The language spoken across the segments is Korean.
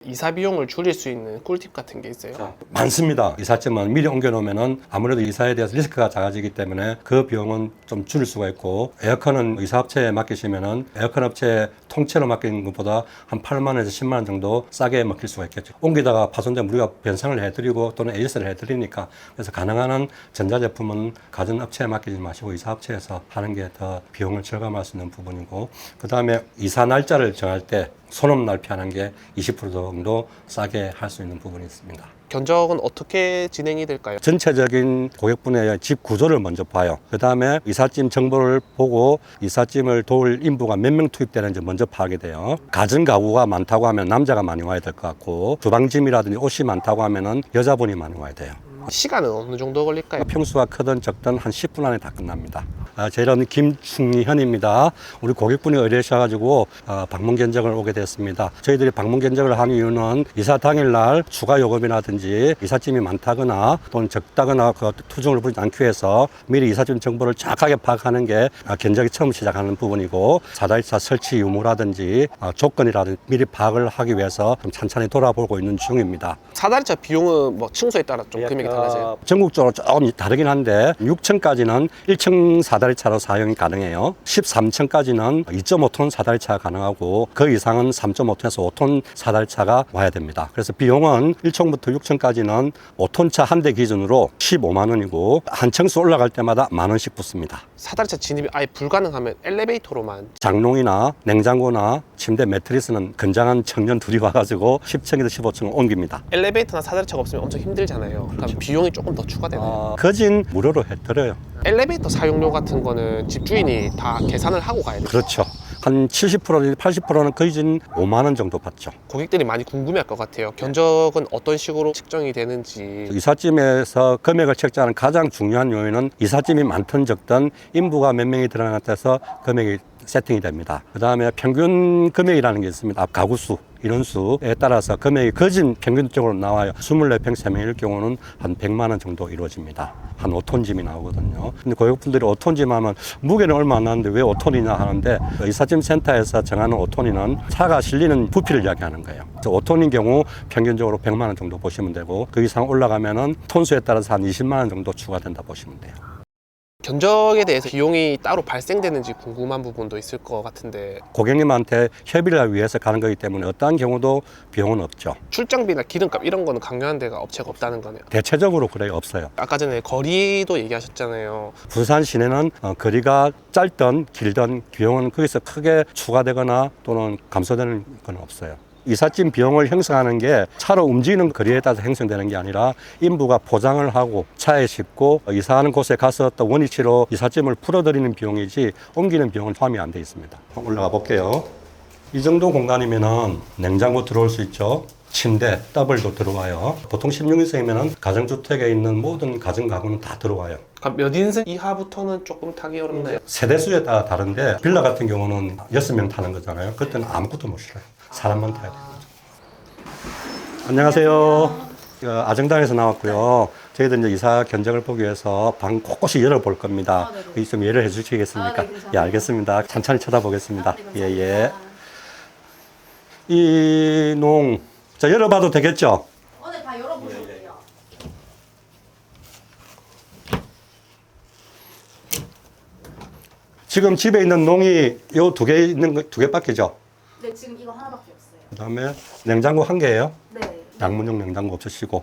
이사 비용을 줄일 수 있는 꿀팁 같은 게 있어요? 많습니다. 이삿짐은 미리 옮겨놓으면 아무래도 이사에 대해서 리스크가 작아지기 때문에 그 비용은 좀 줄일 수가 있고, 에어컨은 이사업체에 맡기시면은 에어컨 업체에 통째로 맡기는 것보다 한 8만 원에서 10만 원 정도 싸게 맡길 수가 있겠죠. 옮기다가 파손되면 우리가 변상을 해드리고 또는 AS를 해드리니까, 그래서 가능한 한 전자제품은 가전업체에 맡기지 마시고 이사업체에서 하는 게 더 비용을 절감할 수 있는 부분이고, 그 다음에 이사 날짜를 정할 때 소름 날피하는 게 20% 정도 싸게 할 수 있는 부분이 있습니다. 견적은 어떻게 진행이 될까요? 전체적인 고객분의 집 구조를 먼저 봐요. 그 다음에 이삿짐 정보를 보고 이삿짐을 도울 인부가 몇 명 투입되는지 먼저 파악이 돼요. 가전 가구가 많다고 하면 남자가 많이 와야 될 것 같고, 주방짐이라든지 옷이 많다고 하면은 여자분이 많이 와야 돼요. 시간은 어느 정도 걸릴까요? 평수가 크든 적든 한 10분 안에 다 끝납니다. 제 이름은 김충현입니다. 우리 고객분이 의뢰하셔가지고 방문 견적을 오게 됐습니다. 저희들이 방문 견적을 한 이유는 이사 당일날 추가 요금이라든지 이삿짐이 많다거나 또는 적다거나 그 투정을 부리지 않기 위해서 미리 이삿짐 정보를 정확하게 파악하는 게 견적이 처음 시작하는 부분이고, 사다리차 설치 유무라든지 조건이라든지 미리 파악을 하기 위해서 좀 찬찬히 돌아보고 있는 중입니다. 사다리차 비용은 뭐 층수에 따라 좀 금액이 달라져요? 전국적으로 조금 다르긴 한데 6층까지는 1층 사다리차로 사용이 가능해요. 13층까지는 2.5톤 사다리차가 가능하고, 그 이상은 3.5톤에서 5톤 사다리차가 와야 됩니다. 그래서 비용은 1층부터 6층까지는 5톤차 한 대 기준으로 15만 원이고, 한 층수 올라갈 때마다 만 원씩 붙습니다. 사다리차 진입이 아예 불가능하면 엘리베이터로만. 장롱이나 냉장고나 침대 매트리스는 건장한 청년 둘이 와가지고 10층에서 15층을 옮깁니다. 엘리베이터나 사다리차가 없으면 엄청 힘들잖아요. 그러니까 비용이 조금 더 추가되나요? 거진 무료로 해드려요. 엘리베이터 사용료 같은 거는 집주인이 다 계산을 하고 가야 돼요. 그렇죠. 한 70%, 80%는 거진 5만 원 정도 받죠. 고객들이 많이 궁금해할 것 같아요. 견적은 어떤 식으로 측정이 되는지. 이삿짐에서 금액을 책정하는 가장 중요한 요인은 이삿짐이 많든 적든 인부가 몇 명이 들어갔다서 금액이 세팅이 됩니다. 그 다음에 평균 금액이라는 게 있습니다. 가구수, 인원수에 따라서 금액이 거진 평균적으로 나와요. 24평 3명일 경우는 한 100만 원 정도 이루어집니다. 한 5톤 짐이 나오거든요. 근데 고객분들이 5톤 짐 하면 무게는 얼마 안 나는데 왜 5톤이냐 하는데, 이삿짐 센터에서 정하는 5톤이는 차가 실리는 부피를 이야기하는 거예요. 5톤인 경우 평균적으로 100만 원 정도 보시면 되고, 그 이상 올라가면은 톤수에 따라서 한 20만 원 정도 추가된다 보시면 돼요. 견적에 대해서 비용이 따로 발생되는지 궁금한 부분도 있을 것 같은데, 고객님한테 협의를 위해서 가는 거기 때문에 어떠한 경우도 비용은 없죠. 출장비나 기름값 이런 거는 강요한 데가 업체가 없다는 거네요. 대체적으로 그래요. 없어요. 아까 전에 거리도 얘기하셨잖아요. 부산 시내는 거리가 짧든 길든 비용은 거기서 크게 추가되거나 또는 감소되는 건 없어요. 이삿짐 비용을 형성하는 게 차로 움직이는 거리에 따라서 형성되는 게 아니라, 인부가 포장을 하고 차에 싣고 이사하는 곳에 가서 또 원위치로 이삿짐을 풀어드리는 비용이지 옮기는 비용은 포함이 안 돼 있습니다. 올라가 볼게요. 이 정도 공간이면은 냉장고 들어올 수 있죠. 침대, 더블도 들어와요. 보통 16인승이면은 가정주택에 있는 모든 가정 가구는 다 들어와요. 그러니까 몇 인승 이하부터는 조금 타기 어렵나요? 세대수에 따라 다른데, 빌라 같은 경우는 6명 타는 거잖아요. 그때는 아무것도 못 실어요. 사람만 타야 돼요. 안녕하세요. 아정당에서 나왔고요. 저희들 이제 이사 견적을 보기 위해서 방 곳곳이 열어볼 겁니다. 좀 예를 해주시겠습니까? 예, 알겠습니다. 천천히 쳐다보겠습니다. 예, 예. 이 농, 자, 열어봐도 되겠죠? 네, 다 열어보셔도 돼요. 지금 집에 있는 농이 요 2개 있는 거 2개밖에죠? 네, 지금 이거 하나밖에 없어요. 그 다음에 냉장고 1개예요. 네. 양문형 냉장고 없으시고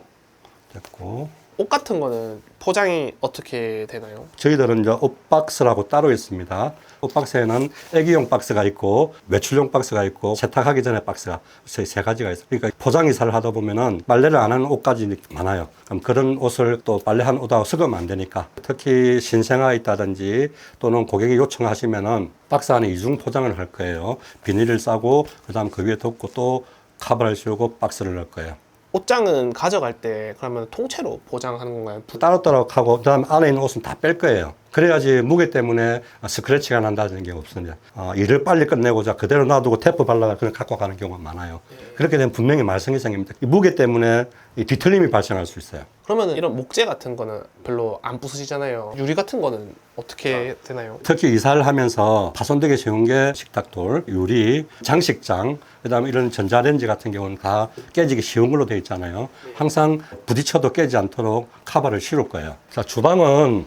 됐고, 옷 같은 거는 포장이 어떻게 되나요? 저희들은 이제 옷박스라고 따로 있습니다. 옷박스에는 애기용 박스가 있고 외출용 박스가 있고 세탁하기 전에 박스가 세 가지가 있어요. 그러니까 포장 이사를 하다 보면은 빨래를 안 하는 옷까지 많아요. 그럼 그런 옷을 또 빨래한 옷하고 섞으면 안 되니까, 특히 신생아 있다든지 또는 고객이 요청하시면은 박스 안에 이중 포장을 할 거예요. 비닐을 싸고 그다음 그 위에 덮고 또 카바를 씌우고 박스를 넣을 거예요. 옷장은 가져갈 때 그러면 통째로 포장하는 건가요? 따로따로 하고 그다음 안에 있는 옷은 다 뺄 거예요. 그래야지 무게 때문에 스크래치가 난다는 게 없습니다. 일을 빨리 끝내고자 그대로 놔두고 테이프 발라가 그냥 갖고 가는 경우가 많아요. 그렇게 되면 분명히 말썽이 생깁니다. 이 무게 때문에 이 뒤틀림이 발생할 수 있어요. 그러면 이런 목재 같은 거는 별로 안 부수시잖아요. 유리 같은 거는 어떻게 되나요? 특히 이사를 하면서 파손되기 쉬운 게 식탁돌, 유리, 장식장, 그다음에 이런 전자레인지 같은 경우는 다 깨지기 쉬운 걸로 되어 있잖아요. 항상 부딪혀도 깨지 않도록 카바를 씌울 거예요. 자, 주방은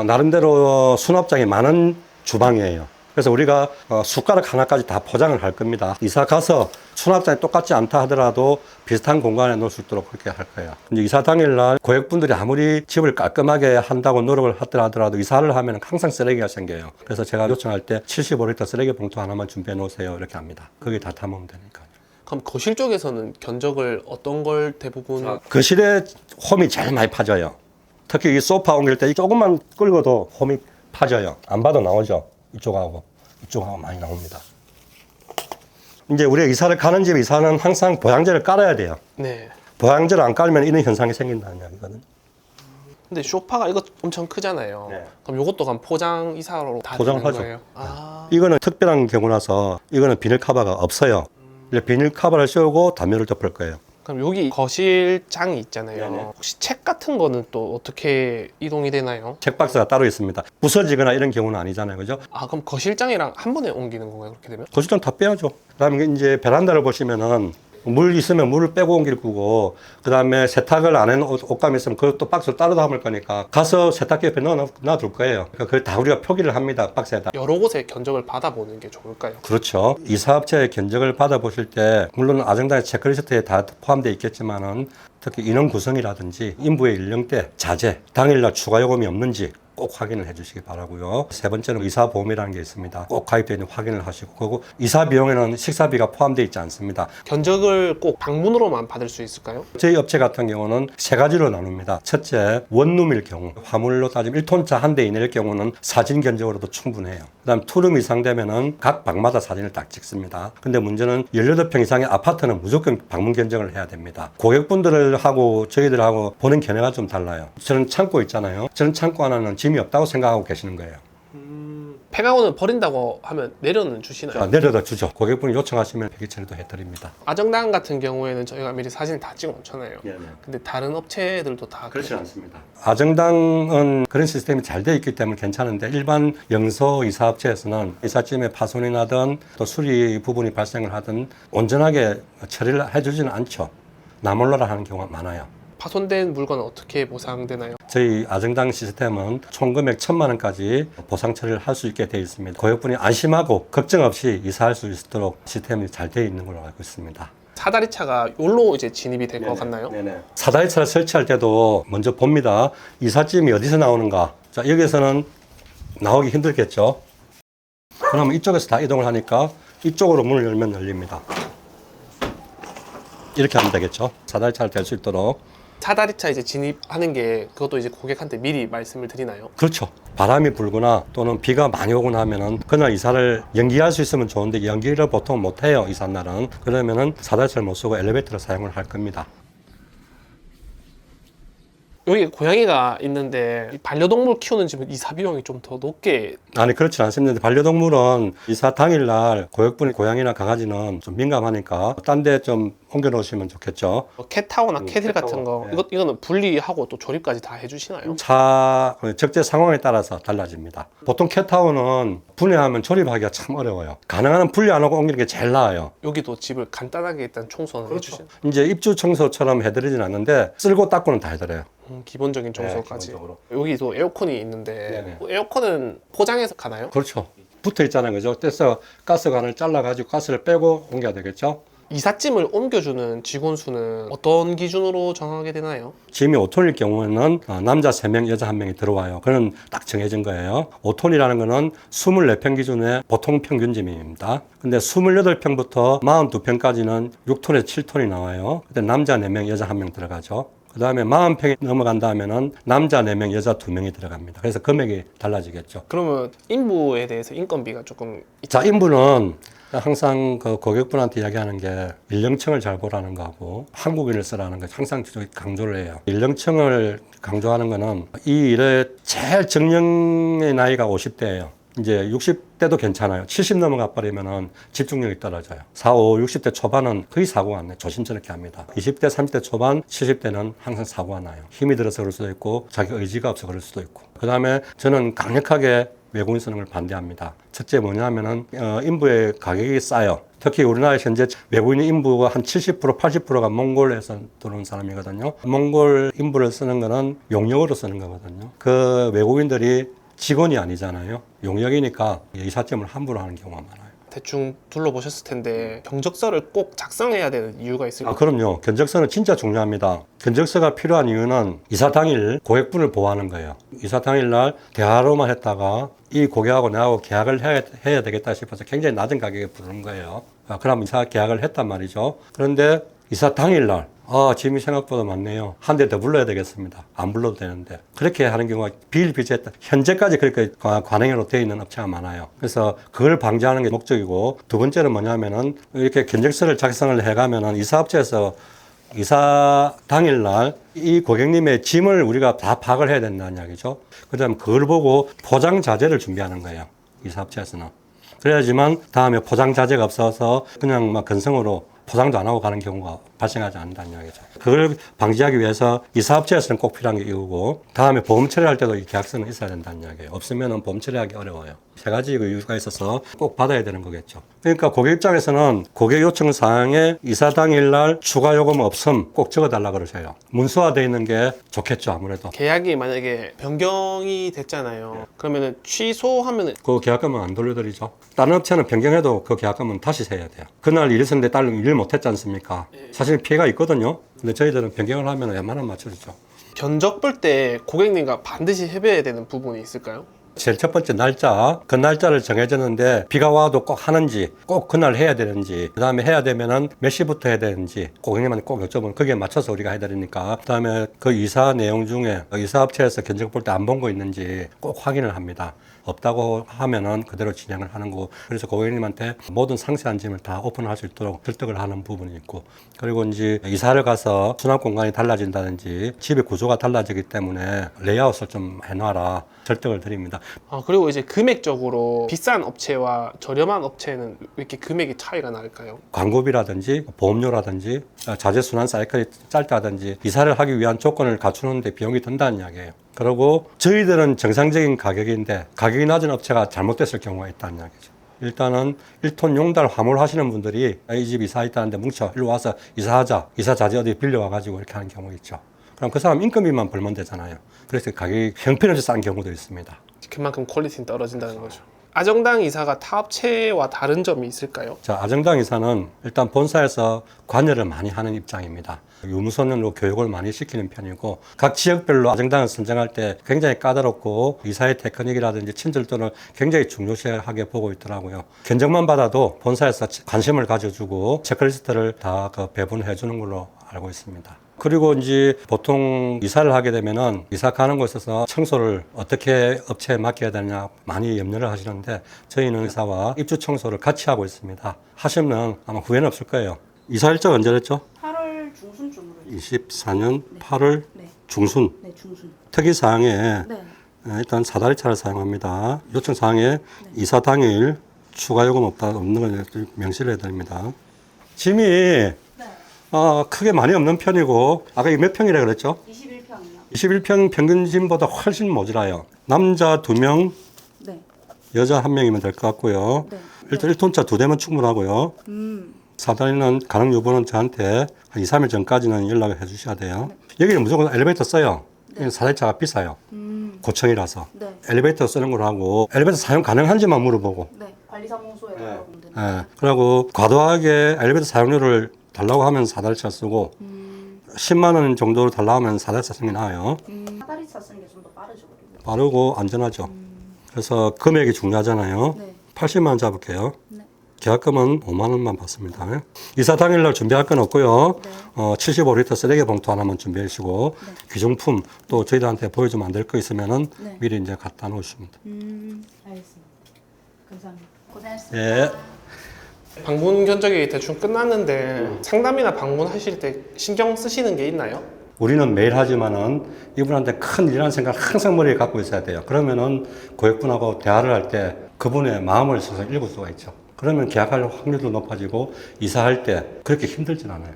나름대로 수납장이 많은 주방이에요. 그래서 우리가 숟가락 하나까지 다 포장을 할 겁니다. 이사 가서 수납장이 똑같지 않다 하더라도 비슷한 공간에 놓을 수 있도록 그렇게 할 거예요. 이제 이사 당일날 고객분들이 아무리 집을 깔끔하게 한다고 노력을 하더라도 이사를 하면 항상 쓰레기가 생겨요. 그래서 제가 요청할 때 75리터 쓰레기 봉투 하나만 준비해 놓으세요. 이렇게 합니다. 거기 다 담으면 되니까요. 그럼 거실 쪽에서는 견적을 어떤 걸 대부분 거실에 홈이 제일 많이 파져요. 특히 이 소파 옮길 때 조금만 끌고도 홈이 파져요. 안 봐도 나오죠. 이쪽하고 많이 나옵니다. 이제 우리가 이사를 가는 집에 이사는 항상 보양재를 깔아야 돼요. 네. 보양재를 안 깔면 이런 현상이 생긴다는 이야기거든요. 근데 소파가 이거 엄청 크잖아요. 네. 그럼 이것도 그럼 포장 이사로 다 포장을 되는 하죠. 거예요? 아. 이거는 특별한 경우라서 이거는 비닐 커버가 없어요. 이제 비닐 커버를 씌우고 단면을 덮을 거예요. 그럼 여기 거실장이 있잖아요. 네네. 혹시 책 같은 거는 또 어떻게 이동이 되나요? 책박스가 따로 있습니다. 부서지거나 이런 경우는 아니잖아요. 그죠? 아, 그럼 거실장이랑 한 번에 옮기는 건가요? 그렇게 되면? 거실장 다 빼야죠. 그다음에 이제 베란다를 보시면은 물 있으면 물을 빼고 옮길 거고, 그 다음에 세탁을 안 해놓은 옷감이 있으면 그것도 박스로 따로 담을 거니까 가서 세탁기 옆에 놔둘 거예요. 그러니까 그걸 다 우리가 표기를 합니다. 박스에다. 여러 곳에 견적을 받아보는 게 좋을까요? 그렇죠. 이사업체의 견적을 받아보실 때 물론 아정당의 체크리스트에 다 포함되어 있겠지만은 특히 인원 구성이라든지 인부의 연령대, 자재, 당일날 추가 요금이 없는지 꼭 확인을 해주시기 바라고요. 세 번째는 이사보험이라는 게 있습니다. 꼭 가입되어 있는 확인을 하시고, 그리고 이사 비용에는 식사비가 포함되어 있지 않습니다. 견적을 꼭 방문으로만 받을 수 있을까요? 저희 업체 같은 경우는 세 가지로 나눕니다. 첫째, 원룸일 경우, 화물로 따지면 1톤차 한 대 이내일 경우는 사진 견적으로도 충분해요. 그다음 투룸 이상 되면은 각 방마다 사진을 딱 찍습니다. 근데 문제는 18평 이상의 아파트는 무조건 방문 견적을 해야 됩니다. 고객분들하고 저희들하고 보는 견해가 좀 달라요. 저는 창고 있잖아요. 저는 창고 하나는 짐이 없다고 생각하고 계시는 거예요. 폐가원은 버린다고 하면 내려는 주시나요? 자, 내려다 주죠. 고객분이 요청하시면 폐기 처리도 해드립니다. 아정당 같은 경우에는 저희가 미리 사진을 다 찍어 놓잖아요. 네네. 근데 다른 업체들도 다 그렇지 않습니다. 아정당은 그런 시스템이 잘 되어 있기 때문에 괜찮은데 일반 영서 이사업체에서는 이삿짐에 파손이 나든 또 수리 부분이 발생을 하든 온전하게 처리를 해주지는 않죠. 나몰라라 하는 경우가 많아요. 파손된 물건은 어떻게 보상되나요? 저희 아정당 시스템은 총 금액 1,000만 원까지 보상 처리를 할 수 있게 되어 있습니다. 고객분이 안심하고 걱정 없이 이사할 수 있도록 시스템이 잘 되어 있는 걸로 알고 있습니다. 사다리차가 여기로 이제 진입이 될 것 같나요? 사다리차를 설치할 때도 먼저 봅니다. 이삿짐이 어디서 나오는가. 자, 여기서는 나오기 힘들겠죠. 그러면 이쪽에서 다 이동을 하니까 이쪽으로 문을 열면 열립니다. 이렇게 하면 되겠죠. 사다리차를 댈 수 있도록. 사다리차 이제 진입하는 게 그것도 이제 고객한테 미리 말씀을 드리나요? 그렇죠. 바람이 불거나 또는 비가 많이 오거나 하면은 그날 이사를 연기할 수 있으면 좋은데 연기를 보통 못 해요. 이사 날은. 그러면은 사다리차를 못 쓰고 엘리베이터를 사용을 할 겁니다. 여기 고양이가 있는데 이 반려동물 키우는 집은 이사 비용이 좀 더 높게 아니 그렇지 않습니다. 반려동물은 이사 당일날 고객분이 고양이나 강아지는 좀 민감하니까 딴 데 좀 옮겨 놓으시면 좋겠죠. 캣타워나 캐딜 같은 캣타워. 거 네. 이거는 분리하고 또 조립까지 다 해주시나요? 차 적재 상황에 따라서 달라집니다. 보통 캣타워는 분해하면 조립하기가 참 어려워요. 가능한 한 분리 안 하고 옮기는 게 제일 나아요. 여기도 집을 간단하게 일단 청소는 해주시나요? 이제 입주 청소처럼 해드리진 않는데 쓸고 닦고는 다 해드려요. 기본적인 청소까지. 기본적으로. 여기도 에어컨이 있는데 네네. 에어컨은 포장해서 가나요? 그렇죠. 붙어 있잖아요. 그죠? 그래서 가스관을 잘라가지고 가스를 빼고 옮겨야 되겠죠. 이삿짐을 옮겨주는 직원 수는 어떤 기준으로 정하게 되나요? 짐이 5톤일 경우에는 남자 3명, 여자 1명이 들어와요. 그건 딱 정해진 거예요. 5톤이라는 거는 24평 기준의 보통 평균 짐입니다. 근데 28평부터 42평까지는 6톤에서 7톤이 나와요. 그때 남자 4명, 여자 1명 들어가죠. 그 다음에 40평이 넘어간다 하면은 남자 4명, 여자 2명이 들어갑니다. 그래서 금액이 달라지겠죠. 그러면 인부에 대해서 인건비가 조금 자, 인부는 항상 그 고객분한테 이야기하는 게 연령층을 잘 보라는 거하고 한국인을 쓰라는 거 항상 강조를 해요. 연령층을 강조하는 거는 이 일의 제일 정령의 나이가 50대예요. 이제 60대도 괜찮아요. 70 넘어가 버리면은 집중력이 떨어져요. 60대 초반은 거의 사고가 안 나요. 조심스럽게 합니다. 20대, 30대 초반, 70대는 항상 사고가 나요. 힘이 들어서 그럴 수도 있고 자기 의지가 없어 그럴 수도 있고. 그 다음에 저는 강력하게 외국인 쓰는 걸 반대합니다. 첫째 뭐냐면은 인부의 가격이 싸요. 특히 우리나라에 현재 외국인 인부가 한 70%, 80%가 몽골에서 들어온 사람이거든요. 몽골 인부를 쓰는 거는 용역으로 쓰는 거거든요. 그 외국인들이 직원이 아니잖아요. 용역이니까 이삿짐을 함부로 하는 경우가 많아요. 대충 둘러보셨을 텐데 경적서를 꼭 작성해야 되는 이유가 있을까요? 그럼요. 견적서는 진짜 중요합니다. 견적서가 필요한 이유는 이사 당일 고객분을 보호하는 거예요. 이사 당일날 대화로만 했다가 이 고객하고 나하고 계약을 해야 되겠다 싶어서 굉장히 낮은 가격에 부르는 거예요. 그럼 이사 계약을 했단 말이죠. 그런데 이사 당일날 짐이 생각보다 많네요. 한 대 더 불러야 되겠습니다. 안 불러도 되는데. 그렇게 하는 경우가 비일비재했다. 현재까지 그렇게 관행으로 되어 있는 업체가 많아요. 그래서 그걸 방지하는 게 목적이고, 두 번째는 뭐냐면은 이렇게 견적서를 작성을 해가면은 이사업체에서 이사 당일날 이 고객님의 짐을 우리가 다 파악을 해야 된다는 이야기죠. 그 다음에 그걸 보고 포장 자재를 준비하는 거예요. 이사업체에서는. 그래야지만 다음에 포장 자재가 없어서 그냥 막 건성으로 포장도 안 하고 가는 경우가 발생하지 않는다는 이야기죠. 그걸 방지하기 위해서 이사업체에서는 꼭 필요한 게 이거고, 다음에 보험 처리할 때도 이 계약서는 있어야 된다는 이야기예요. 없으면 보험 처리하기 어려워요. 세 가지 이유가 있어서 꼭 받아야 되는 거겠죠. 그러니까 고객 입장에서는 고객 요청 사항에 이사 당일날 추가 요금 없음 꼭 적어달라 그러세요. 문서화되어 있는 게 좋겠죠, 아무래도. 계약이 만약에 변경이 됐잖아요. 그러면은 취소하면은 그 계약금은 안 돌려드리죠. 다른 업체는 변경해도 그 계약금은 다시 세야 돼요. 그날 일 있었는데 딸 일 못했지 않습니까? 사실 피해가 있거든요. 근데 저희들은 변경을 하면 웬만하면 맞춰주죠. 견적 볼 때 고객님과 반드시 해봐야 되는 부분이 있을까요? 제일 첫 번째 날짜, 그 날짜를 정해졌는데 비가 와도 꼭 하는지, 꼭 그날 해야 되는지, 그 다음에 해야 되면은 몇 시부터 해야 되는지 고객님한테 꼭 여쭤보면 거기에 맞춰서 우리가 해드리니까, 그 다음에 그 이사 내용 중에 이사업체에서 견적 볼 때 안 본 거 있는지 꼭 확인을 합니다. 없다고 하면은 그대로 진행을 하는 거고, 그래서 고객님한테 모든 상세한 짐을 다 오픈할 수 있도록 설득을 하는 부분이 있고, 그리고 이제 이사를 가서 수납 공간이 달라진다든지 집의 구조가 달라지기 때문에 레이아웃을 좀 해놔라 설득을 드립니다. 그리고 이제 금액적으로 비싼 업체와 저렴한 업체는 왜 이렇게 금액이 차이가 날까요? 광고비라든지 보험료라든지 자재 순환 사이클이 짧다든지 이사를 하기 위한 조건을 갖추는데 비용이 든다는 이야기예요. 그리고 저희들은 정상적인 가격인데 가격이 낮은 업체가 잘못됐을 경우가 있다는 이야기죠. 일단은 1톤 용달 화물 하시는 분들이 이 집 이사 있다는데 뭉쳐 일로 와서 이사하자, 이사 자재 어디 빌려와가지고 이렇게 하는 경우 있죠. 그럼 그 사람 인건비만 벌면 되잖아요. 그래서 가격이 형편없이 싼 경우도 있습니다. 그만큼 퀄리티는 떨어진다는 거죠. 아정당 이사가 타 업체와 다른 점이 있을까요? 자, 아정당 이사는 일단 본사에서 관여를 많이 하는 입장입니다. 유무선으로 교육을 많이 시키는 편이고, 각 지역별로 아정당을 선정할 때 굉장히 까다롭고 이사의 테크닉이라든지 친절도를 굉장히 중요시하게 보고 있더라고요. 견적만 받아도 본사에서 관심을 가져주고 체크리스트를 다 배분해 주는 걸로 알고 있습니다. 그리고 이제 보통 이사를 하게 되면은 이사 가는 곳에서 청소를 어떻게 업체에 맡겨야 되냐 많이 염려를 하시는데, 저희는 이사와 입주 청소를 같이 하고 있습니다. 하시면 아마 후회는 없을 거예요. 이사 일정 언제 됐죠? 8월 중순쯤으로. 24년 8월 네. 중순. 네, 중순. 특이사항에 네. 일단 사다리차를 사용합니다. 요청사항에 이사 당일 추가 요금 없는 걸 명시를 해드립니다. 짐이 네. 크게 많이 없는 편이고, 아까 이게 몇 평이라 그랬죠? 21평이요. 21평 평균 짐보다 훨씬 모자라요. 남자 2명, 네. 여자 1명이면 될 것 같고요. 네. 일단 1톤차 2대면 충분하고요. 사다리는 가능 여부는 저한테 한 2, 3일 전까지는 연락을 해 주셔야 돼요. 여기는 무조건 엘리베이터 써요. 사다리차가 비싸요. 고층이라서. 네. 엘리베이터 쓰는 걸 하고, 엘리베이터 사용 가능한지만 물어보고. 네. 관리사무소에 물어보면 되는. 예. 그리고 과도하게 엘리베이터 사용료를 달라고 하면 사다리차 쓰고, 10만 원 정도로 달라고 하면 사다리차 쓰는 게 나아요. 사다리차 쓰는 게 좀 더 빠르죠. 그리고. 빠르고 안전하죠. 그래서 금액이 중요하잖아요. 네. 80만 원 잡을게요. 네. 계약금은 5만 원만 받습니다. 이사 당일날 준비할 건 없고요. 75리터 쓰레기 봉투 하나만 준비해 주시고 귀중품 또 저희들한테 보여주면 안 될 거 있으면은 미리 이제 갖다 놓으시면 돼요. 알겠습니다. 감사합니다. 고생하셨습니다. 예. 방문 견적이 대충 끝났는데 상담이나 방문하실 때 신경 쓰시는 게 있나요? 우리는 매일 하지만은 이분한테 큰 일이라는 생각을 항상 머리에 갖고 있어야 돼요. 그러면은 고객분하고 대화를 할 때 그분의 마음을 서서 읽을 수가 있죠. 그러면 계약할 확률도 높아지고 이사할 때 그렇게 힘들진 않아요.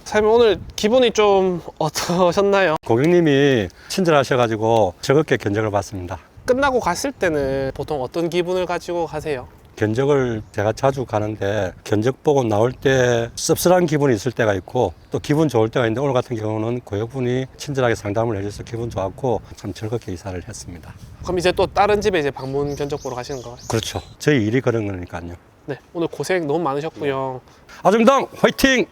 사장님 오늘 기분이 좀 어떠셨나요? 고객님이 친절하셔가지고 즐겁게 견적을 받습니다. 끝나고 갔을 때는 보통 어떤 기분을 가지고 가세요? 견적을 제가 자주 가는데 견적 보고 나올 때 씁쓸한 기분이 있을 때가 있고 또 기분 좋을 때가 있는데 오늘 같은 경우는 고객분이 친절하게 상담을 해줘서 기분 좋았고 참 즐겁게 이사를 했습니다. 그럼 이제 또 다른 집에 이제 방문 견적 보러 가시는 거예요? 그렇죠. 저희 일이 그런 거니까요. 네, 오늘 고생 너무 많으셨고요. 아정당 화이팅!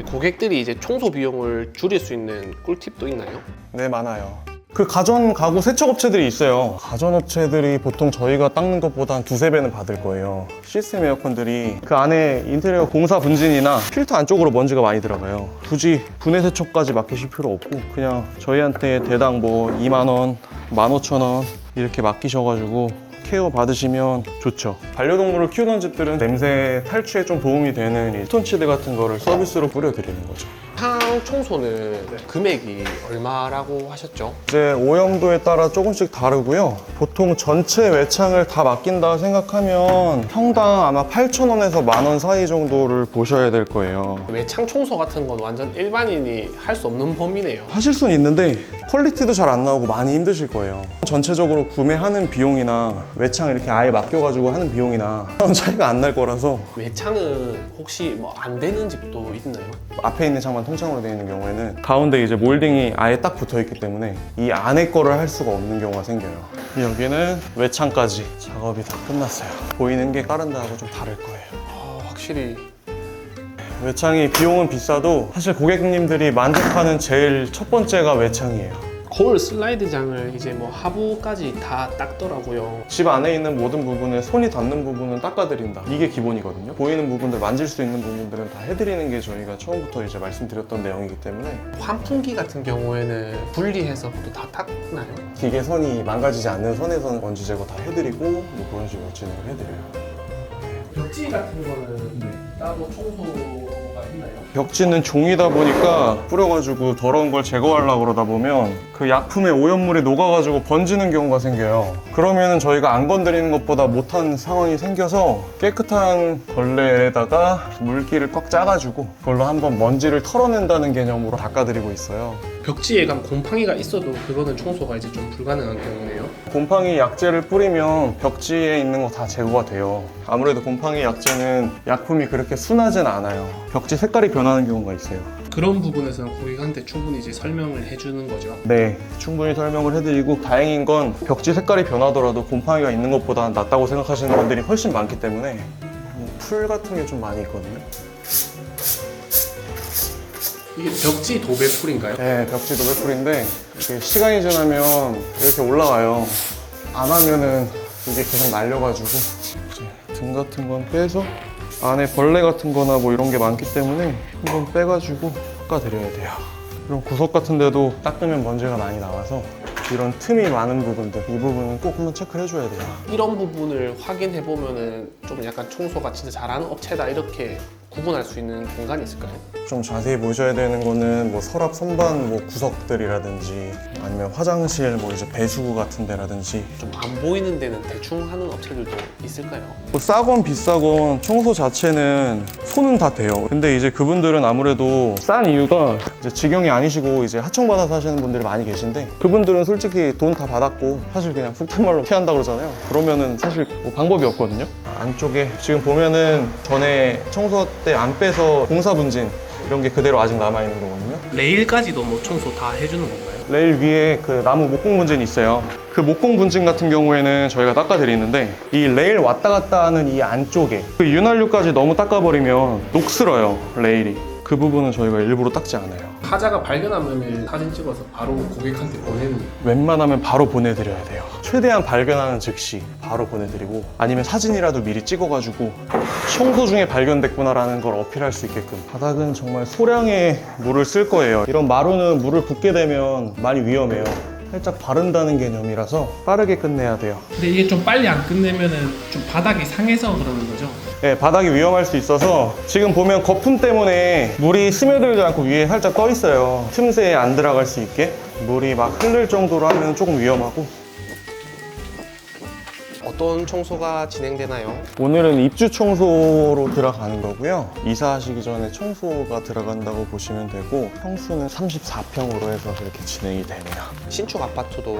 고객들이 이제 청소 비용을 줄일 수 있는 꿀팁도 있나요? 네, 많아요. 그 가전 가구 세척업체들이 있어요. 가전업체들이 보통 저희가 닦는 것보다 한 두세 배는 받을 거예요. 시스템 에어컨들이 그 안에 인테리어 공사 분진이나 필터 안쪽으로 먼지가 많이 들어가요. 굳이 분해 세척까지 맡기실 필요 없고 그냥 저희한테 대당 뭐 2만 원, 15,000원 이렇게 맡기셔가지고 케어 받으시면 좋죠. 반려동물을 키우던 집들은 냄새 탈취에 좀 도움이 되는 이 스톤치드 같은 거를 서비스로 뿌려드리는 거죠. 상 청소는 금액이 얼마라고 하셨죠? 이제 오염도에 따라 조금씩 다르고요. 보통 전체 외창을 다 맡긴다 생각하면 평당 아마 8,000원에서 10,000원 사이 정도를 보셔야 될 거예요. 외창 청소 같은 건 완전 일반인이 할 수 없는 범위네요. 하실 수는 있는데 퀄리티도 잘 안 나오고 많이 힘드실 거예요. 전체적으로 구매하는 비용이나 외창 이렇게 아예 맡겨가지고 하는 비용이나 차이가 안 날 거라서 외창은 혹시 뭐 안 되는 집도 있나요? 앞에 있는 창만 통창으로 되어 있는 경우에는 가운데 이제 몰딩이 아예 딱 붙어 있기 때문에 이 안에 거를 할 수가 없는 경우가 생겨요. 여기는 외창까지 작업이 다 끝났어요. 보이는 게 다른 데하고 좀 다를 거예요. 확실히 외창이 비용은 비싸도 사실 고객님들이 만족하는 제일 첫 번째가 외창이에요. 거울 슬라이드장을 이제 뭐 하부까지 다 닦더라고요. 집 안에 있는 모든 부분에 손이 닿는 부분은 닦아드린다. 이게 기본이거든요. 보이는 부분들, 만질 수 있는 부분들은 다 해드리는 게 저희가 처음부터 이제 말씀드렸던 내용이기 때문에 환풍기 같은 경우에는 분리해서 또 다 닦나요? 기계 선이 망가지지 않는 선에서는 먼지 제거 다 해드리고 뭐 그런 식으로 진행을 해드려요. 벽지 같은 거는 따로 청소가 있나요? 벽지는 종이다 보니까 뿌려가지고 더러운 걸 제거하려고 그러다 보면 그 약품에 오염물이 녹아가지고 번지는 경우가 생겨요. 그러면은 저희가 안 건드리는 것보다 못한 상황이 생겨서 깨끗한 걸레에다가 물기를 꽉 짜가지고 그걸로 한번 먼지를 털어낸다는 개념으로 닦아드리고 있어요. 벽지에 간 곰팡이가 있어도 그거는 청소가 이제 좀 불가능한 경우네요. 곰팡이 약제를 뿌리면 벽지에 있는 거 다 제거가 돼요. 아무래도 곰팡이 약제는 약품이 그렇게 순하진 않아요. 벽지 색깔이 변하는 경우가 있어요. 그런 부분에서는 고객한테 충분히 이제 설명을 해주는 거죠. 네, 충분히 설명을 해드리고 다행인 건 벽지 색깔이 변하더라도 곰팡이가 있는 것보다 낫다고 생각하시는 분들이 훨씬 많기 때문에 풀 같은 게 좀 많이 있거든요. 이게 벽지 도배풀인가요? 네, 벽지 도배풀인데 이게 시간이 지나면 이렇게 올라와요. 안 하면은 이게 계속 날려가지고 이제 등 같은 건 빼서 안에 벌레 같은 거나 뭐 이런 게 많기 때문에 한번 빼가지고 닦아드려야 돼요. 이런 구석 같은 데도 닦으면 먼지가 많이 나와서 이런 틈이 많은 부분들, 이 부분은 꼭 한번 체크를 해줘야 돼요. 이런 부분을 확인해 보면은 좀 약간 청소가 진짜 잘하는 업체다 이렇게 구분할 수 있는 공간이 있을까요? 좀 자세히 보셔야 되는 거는 뭐 서랍 선반 뭐 구석들이라든지 아니면 화장실 뭐 이제 배수구 같은 데라든지 좀 안 보이는 데는 대충 하는 업체들도 있을까요? 뭐 싸건 비싸건 청소 자체는 손은 다 돼요. 근데 이제 그분들은 아무래도 싼 이유가 이제 직영이 아니시고 이제 하청받아서 하시는 분들이 많이 계신데 그분들은 솔직히 돈 다 받았고 사실 그냥 속된 말로 피한다 그러잖아요. 그러면은 사실 뭐 방법이 없거든요. 안쪽에 지금 보면은 전에 청소 때 안 빼서 공사 분진 이런 게 그대로 아직 남아있는 거거든요. 레일까지도 뭐 청소 다 해주는 건가요? 레일 위에 그 나무 목공 분진이 있어요. 그 목공 분진 같은 경우에는 저희가 닦아드리는데 이 레일 왔다 갔다 하는 이 안쪽에 그 윤활유까지 너무 닦아버리면 녹슬어요, 레일이. 그 부분은 저희가 일부러 닦지 않아요. 하자가 발견하면 사진 찍어서 바로 고객한테 보내는. 웬만하면 바로 보내드려야 돼요. 최대한 발견하는 즉시 바로 보내드리고, 아니면 사진이라도 미리 찍어가지고 청소 중에 발견됐구나라는 걸 어필할 수 있게끔. 바닥은 정말 소량의 물을 쓸 거예요. 이런 마루는 물을 붓게 되면 많이 위험해요. 살짝 바른다는 개념이라서 빠르게 끝내야 돼요. 근데 이게 좀 빨리 안 끝내면은 좀 바닥이 상해서 그러는 거죠? 네, 바닥이 위험할 수 있어서 지금 보면 거품 때문에 물이 스며들지 않고 위에 살짝 떠 있어요. 틈새에 안 들어갈 수 있게. 물이 막 흐를 정도로 하면 조금 위험하고. 어떤 청소가 진행되나요? 오늘은 입주 청소로 들어가는 거고요. 이사하시기 전에 청소가 들어간다고 보시면 되고, 평수는 34평으로 해서 그렇게 진행이 되네요. 신축 아파트도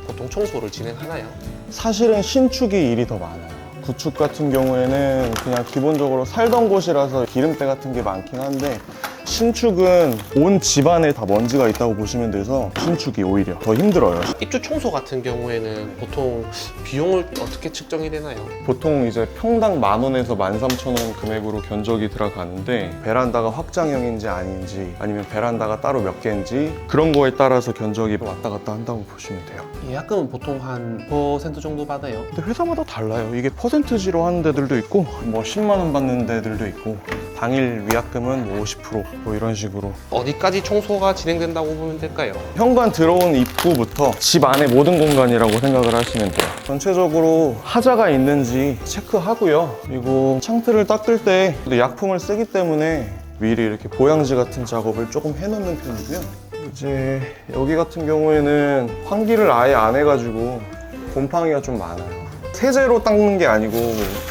보통 청소를 진행하나요? 사실은 신축이 일이 더 많아요. 구축 같은 경우에는 그냥 기본적으로 살던 곳이라서 기름때 같은 게 많긴 한데, 신축은 온 집안에 다 먼지가 있다고 보시면 돼서 신축이 오히려 더 힘들어요. 입주 청소 같은 경우에는 보통 비용을 어떻게 측정이 되나요? 보통 이제 평당 10,000원에서 13,000원 금액으로 견적이 들어가는데, 베란다가 확장형인지 아닌지, 아니면 베란다가 따로 몇 개인지, 그런 거에 따라서 견적이 왔다 갔다 한다고 보시면 돼요. 예약금은 보통 한 % 정도 받아요? 근데 회사마다 달라요. 이게 퍼센트지로 하는 데들도 있고, 뭐 10만 원 받는 데들도 있고, 당일 위약금은 뭐 50% 뭐 이런 식으로. 어디까지 청소가 진행된다고 보면 될까요? 현관 들어온 입구부터 집 안의 모든 공간이라고 생각을 하시면 돼요. 전체적으로 하자가 있는지 체크하고요. 그리고 창틀을 닦을 때 약품을 쓰기 때문에 미리 이렇게 보양지 같은 작업을 조금 해놓는 편이고요. 이제 여기 같은 경우에는 환기를 아예 안 해가지고 곰팡이가 좀 많아요. 세제로 닦는 게 아니고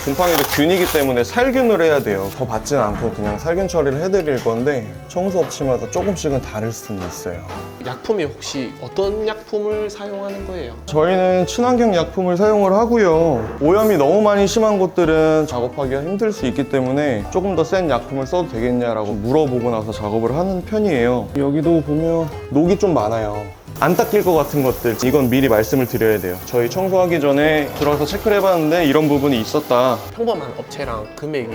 곰팡이도 균이기 때문에 살균을 해야 돼요. 더 받진 않고 그냥 살균 처리를 해드릴 건데, 청소업체마다 조금씩은 다를 수는 있어요. 약품이 혹시 어떤 약품을 사용하는 거예요? 저희는 친환경 약품을 사용을 하고요. 오염이 너무 많이 심한 곳들은 작업하기가 힘들 수 있기 때문에 조금 더 센 약품을 써도 되겠냐라고 물어보고 나서 작업을 하는 편이에요. 여기도 보면 녹이 좀 많아요. 안 닦일 것 같은 것들, 이건 미리 말씀을 드려야 돼요. 저희 청소하기 전에 들어서 체크를 해봤는데 이런 부분이 있었다. 평범한 업체랑 금액이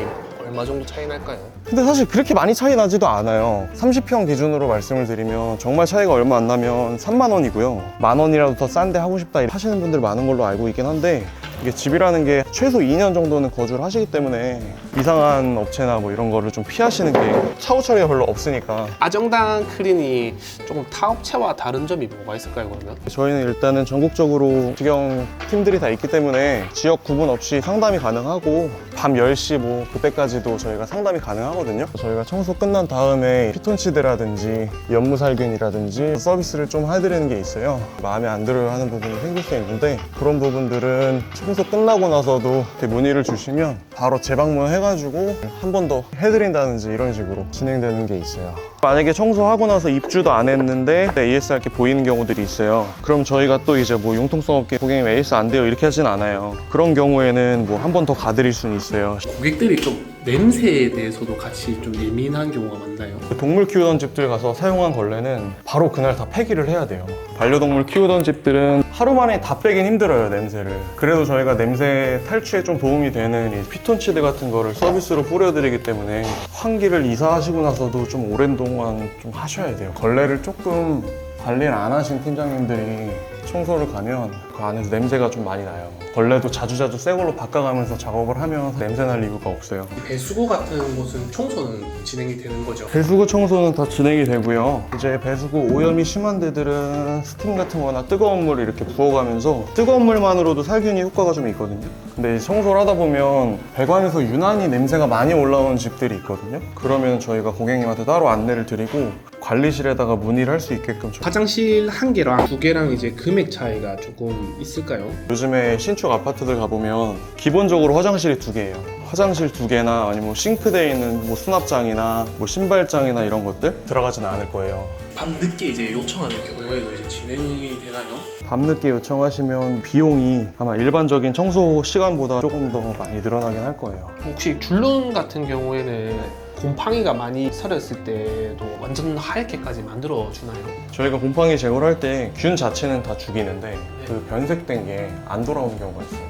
얼마 정도 차이 날까요? 근데 사실 그렇게 많이 차이 나지도 않아요. 30평 기준으로 말씀을 드리면 정말 차이가 얼마 안 나면 3만 원이고요. 10,000원이라도 더 싼데 하고 싶다 하시는 분들 많은 걸로 알고 있긴 한데, 이게 집이라는 게 최소 2년 정도는 거주를 하시기 때문에 이상한 업체나 뭐 이런 거를 좀 피하시는 게, 사후 처리가 별로 없으니까. 아정당 클린이 조금 타 업체와 다른 점이 뭐가 있을까요, 그러면? 저희는 일단은 전국적으로 직영 팀들이 다 있기 때문에 지역 구분 없이 상담이 가능하고, 밤 10시 뭐 그때까지도 저희가 상담이 가능하거든요. 저희가 청소 끝난 다음에 피톤치드라든지 연무살균이라든지 서비스를 좀 해드리는 게 있어요. 마음에 안 들어요 하는 부분이 생길 수 있는데, 그런 부분들은 청소 끝나고 나서도 이렇게 문의를 주시면 바로 재방문해가지고 한 번 더 해드린다든지 이런 식으로 진행되는 게 있어요. 만약에 청소하고 나서 입주도 안 했는데 ASR게 보이는 경우들이 있어요. 그럼 저희가 또 이제 뭐 융통성 업계 고객님 AS 안 돼요 이렇게 하진 않아요. 그런 경우에는 뭐 한 번 더 가드릴 수는 있어요. 고객들이 좀 냄새에 대해서도 같이 좀 예민한 경우가 많나요? 동물 키우던 집들 가서 사용한 걸레는 바로 그날 다 폐기를 해야 돼요. 반려동물 키우던 집들은 하루 만에 다 빼긴 힘들어요, 냄새를. 그래도 저희가 냄새 탈취에 좀 도움이 되는 이 피톤치드 같은 거를 서비스로 뿌려드리기 때문에 환기를 이사하시고 나서도 좀 오랜 동안 좀 하셔야 돼요. 걸레를 조금 관리를 안 하신 팀장님들이 청소를 가면 그 안에서 냄새가 좀 많이 나요. 걸레도 자주자주 새 걸로 바꿔가면서 작업을 하면 냄새 날 이유가 없어요. 배수구 같은 곳은 청소는 진행이 되는 거죠? 배수구 청소는 다 진행이 되고요. 이제 배수구 오염이 심한 데들은 스팀 같은 거나 뜨거운 물을 이렇게 부어가면서, 뜨거운 물만으로도 살균이 효과가 좀 있거든요. 근데 청소를 하다 보면 배관에서 유난히 냄새가 많이 올라오는 집들이 있거든요. 그러면 저희가 고객님한테 따로 안내를 드리고 관리실에다가 문의를 할 수 있게끔. 화장실 한 개랑 두 개랑 이제 금액 차이가 조금 있을까요? 요즘에 신축 아파트들 가보면 기본적으로 화장실이 2개예요. 화장실 2개나 아니면 싱크대에 있는 뭐 수납장이나 뭐 신발장이나 이런 것들 들어가지는 않을 거예요. 밤늦게 이제 요청하는 경우에도 이제 진행이 되나요? 밤늦게 요청하시면 비용이 아마 일반적인 청소 시간보다 조금 더 많이 늘어나긴 할 거예요. 혹시 줄눈 같은 경우에는 곰팡이가 많이 서렸을 때도 완전 하얗게까지 만들어 주나요? 저희가 곰팡이 제거를 할 때 균 자체는 다 죽이는데 그 변색된 게 안 돌아오는 경우가 있어요.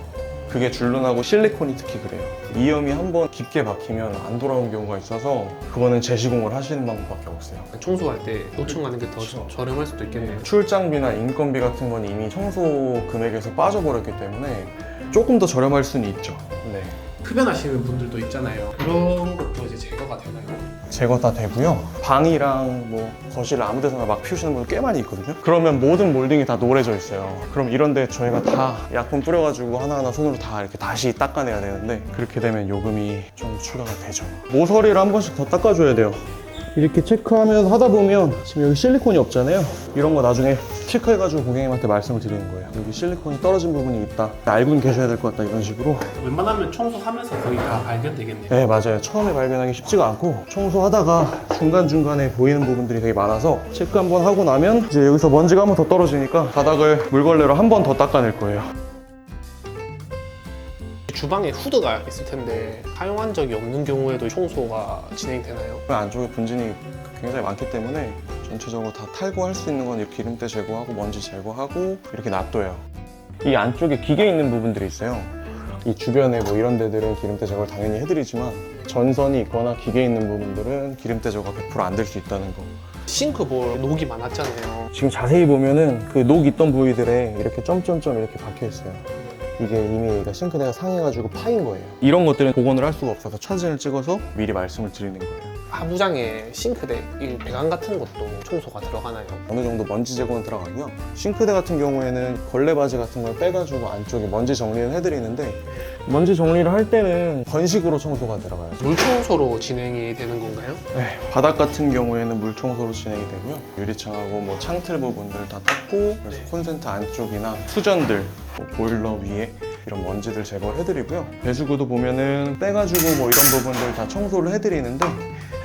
그게 줄눈하고 실리콘이 특히 그래요. 이염이 한번 깊게 박히면 안 돌아오는 경우가 있어서 그거는 재시공을 하시는 방법밖에 없어요. 청소할 때 요청하는 게 더 저렴할 수도 있겠네요. 출장비나 인건비 같은 건 이미 청소 금액에서 빠져버렸기 때문에 조금 더 저렴할 수는 있죠. 네. 흡연하시는 분들도 있잖아요. 그런 것도 이제 제거가 되나요? 제거 다 되고요. 방이랑 뭐 거실 아무 데서나 막 피우시는 분들 꽤 많이 있거든요. 그러면 모든 몰딩이 다 노래져 있어요. 그럼 이런데 저희가 다 약품 뿌려가지고 하나하나 손으로 다 이렇게 다시 닦아내야 되는데 그렇게 되면 요금이 좀 추가가 되죠. 모서리를 한 번씩 더 닦아줘야 돼요. 이렇게 체크하면서 하다 보면 지금 여기 실리콘이 없잖아요. 이런 거 나중에 체크해가지고 고객님한테 말씀을 드리는 거예요. 여기 실리콘이 떨어진 부분이 있다. 알고는 계셔야 될 것 같다. 이런 식으로. 웬만하면 청소하면서 거의 다 발견되겠네요. 네, 맞아요. 처음에 발견하기 쉽지가 않고 청소하다가 중간중간에 보이는 부분들이 되게 많아서 체크 한번 하고 나면 이제 여기서 먼지가 한 번 더 떨어지니까 바닥을 물걸레로 한 번 더 닦아낼 거예요. 주방에 후드가 있을 텐데 사용한 적이 없는 경우에도 청소가 진행되나요? 안쪽에 분진이 굉장히 많기 때문에 전체적으로 다 탈거할 수 있는 건 이렇게 기름때 제거하고 먼지 제거하고 이렇게 놔둬요. 이 안쪽에 기계 있는 부분들이 있어요. 이 주변에 뭐 이런 데들은 기름때 제거를 당연히 해드리지만 전선이 있거나 기계 있는 부분들은 기름때 제거가 100% 안 될 수 있다는 거. 싱크볼 녹이 많았잖아요. 지금 자세히 보면은 그 녹 있던 부위들에 이렇게 점점점 이렇게 박혀 있어요. 이게 이미 싱크대가 상해가지고 파인 거예요. 이런 것들은 복원을 할 수가 없어서 사진을 찍어서 미리 말씀을 드리는 거예요. 하부장에 싱크대, 이 배관 같은 것도 청소가 들어가나요? 어느 정도 먼지 제거는 들어가고요. 싱크대 같은 경우에는 걸레바지 같은 걸 빼가지고 안쪽에 먼지 정리를 해드리는데 먼지 정리를 할 때는 건식으로 청소가 들어가요. 물 청소로 진행이 되는 건가요? 네, 바닥 같은 경우에는 물 청소로 진행이 되고요. 유리창하고 뭐 창틀 부분들 다 닦고 그래서 콘센트 안쪽이나 수전들, 뭐 보일러 위에 이런 먼지들 제거를 해드리고요. 배수구도 보면은 빼가지고 뭐 이런 부분들 다 청소를 해드리는데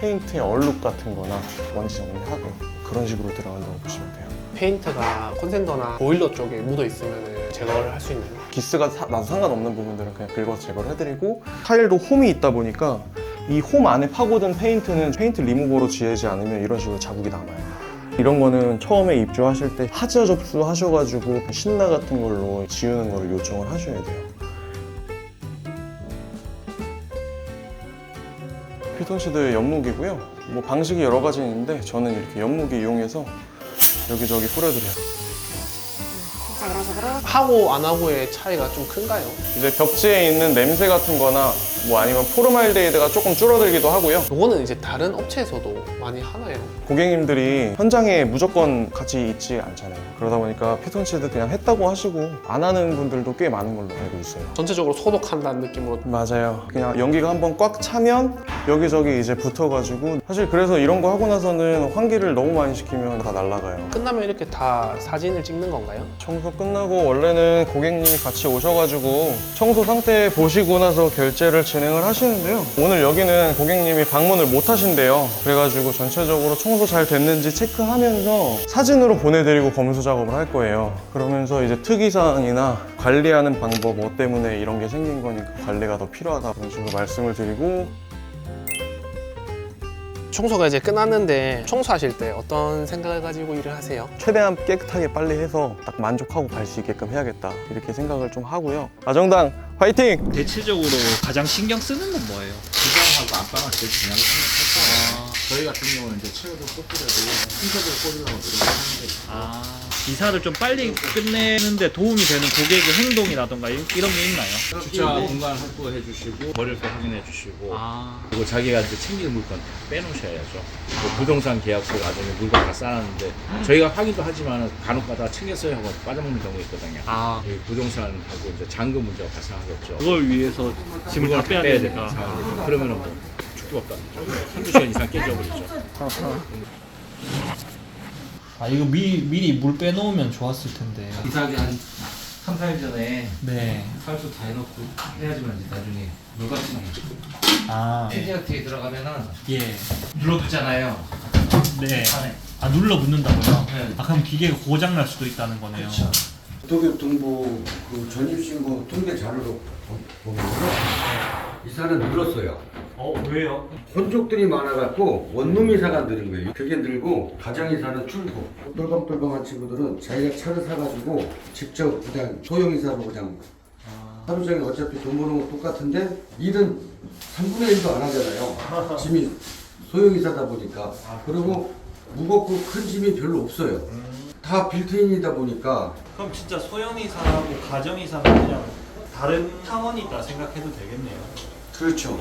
페인트의 얼룩 같은 거나 먼지 정리하고 그런 식으로 들어간다고 보시면 돼요. 페인트가 콘센터나 보일러 쪽에 묻어 있으면 제거를 할 수 있나요? 기스가 나도 상관없는 부분들은 그냥 긁어서 제거를 해드리고 타일도 홈이 있다 보니까 이 홈 안에 파고든 페인트는 페인트 리무버로 지우지 않으면 이런 식으로 자국이 남아요. 이런 거는 처음에 입주하실 때 하자 접수 하셔가지고 신나 같은 걸로 지우는 거를 요청을 하셔야 돼요. 피톤시드 연묵이고요. 뭐 방식이 여러 가지 있는데 저는 이렇게 연묵이 이용해서 여기저기 뿌려드려요. 하고 안 하고의 차이가 좀 큰가요? 이제 벽지에 있는 냄새 같은 거나 뭐 아니면 포르말데히드가 조금 줄어들기도 하고요. 이거는 이제 다른 업체에서도 많이 하나요? 고객님들이 현장에 무조건 같이 있지 않잖아요. 그러다 보니까 피톤치드 그냥 했다고 하시고 안 하는 분들도 꽤 많은 걸로 알고 있어요. 전체적으로 소독한다는 느낌으로. 맞아요. 그냥 연기가 한번 꽉 차면 여기저기 이제 붙어가지고 사실 그래서 이런 거 하고 나서는 환기를 너무 많이 시키면 다 날아가요. 끝나면 이렇게 다 사진을 찍는 건가요? 청소 끝나고 원래는 고객님이 같이 오셔가지고 청소 상태 보시고 나서 결제를 진행을 하시는데요. 오늘 여기는 고객님이 방문을 못 하신대요. 그래가지고 전체적으로 청소 잘 됐는지 체크하면서 사진으로 보내드리고 검수 작업을 할 거예요. 그러면서 이제 특이사항이나 관리하는 방법, 뭐 때문에 이런 게 생긴 거니까 관리가 더 필요하다 그런 식으로 말씀을 드리고 청소가 이제 끝났는데 청소하실 때 어떤 생각을 가지고 일을 하세요? 최대한 깨끗하게 빨리 해서 딱 만족하고 갈 수 있게끔 해야겠다 이렇게 생각을 좀 하고요. 아정당 화이팅! 대체적으로 가장 신경 쓰는 건 뭐예요? 주방하고 안방을 제일 중요하게 생각할 거예요. 저희 같은 경우는 이제 체어를 꽂더라도 흰색을 꽂으려고 노력하는데 이사를 좀 빨리 끝내는데 도움이 되는 고객의 행동이라던가 이런 게 있나요? 주차 공간 확보해 주시고 버릴 거 확인해 주시고 아, 그리고 자기가 이제 챙길 물건 빼놓으셔야죠. 뭐 부동산 계약서 나중에 물건 다 쌓았는데 저희가 확인도 하지만 간혹가다 챙겼어요 하고 빠져먹는 경우가 있거든요. 이 부동산하고 이제 잔금 문제가 발생하겠죠. 그걸 위해서 짐을 다 빼야 되는 되니까. 상황이죠. 그러면은 뭐 죽도 없다. 한두 시간 이상 깨져버리죠. 아, 이거 미리 물 빼놓으면 좋았을 텐데. 이사하기 한 3, 4일 전에 네. 살수 다 해놓고 해야지만 이제 나중에 물 같은 게 아, 세제한테 들어가면은 예. 눌러붙잖아요. 네. 안에. 아, 눌러 붙는다고요? 네. 아, 그럼 기계가 고장 날 수도 있다는 거네요. 도교통보 그 전입신고 통계 자료로 보면 이사는 늘었어요. 왜요? 혼족들이 많아갖고 원룸 이사가 늘은 거예요. 그게 늘고 가정이사는 줄고 똘방똘방한 친구들은 자기가 차를 사가지고 직접 그냥 소형 이사로 그냥 하루 종일 어차피 돈 버는 거 똑같은데 일은 3분의 1도 안 하잖아요. 짐이 소형이사다 보니까. 그리고 무겁고 큰 짐이 별로 없어요. 다 빌트인이다 보니까. 그럼 진짜 소형이사하고 가정이사는 그냥 다른 차원이다 생각해도 되겠네요. 그렇죠.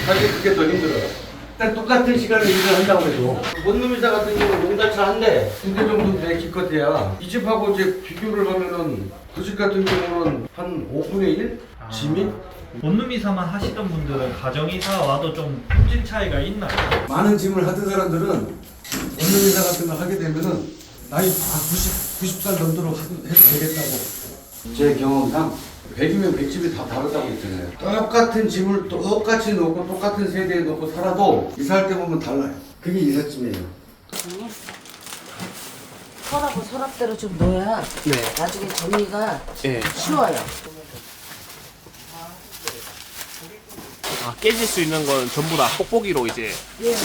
사실 그게 더 힘들어요. 일단 똑같은 시간에 일을 한다고 해도 원룸이사 같은 경우는 농자차 한 대, 2대 정도 돼 기껏해야 이 집하고 이제 비교를 하면은 그 집 같은 경우는 한 5분의 1? 짐이? 원룸이사만 하시던 분들은 가정이사 와도 좀 품질 차이가 있나요? 많은 짐을 하던 사람들은 원룸이사 같은 걸 하게 되면은 나이 90살 정도로 해도 되겠다고. 제 경험상 100이면 100집이 다 다르다고 했잖아요. 똑같은 짐을 똑같이 놓고 똑같은 세대에 놓고 살아도 이사할 때 보면 달라요. 그게 이삿짐이에요. 서랍은 서랍대로 좀 넣어야 네. 나중에 정리가 예. 쉬워요. 아, 깨질 수 있는 건 전부 다 뽁뽁이로 이제. 예.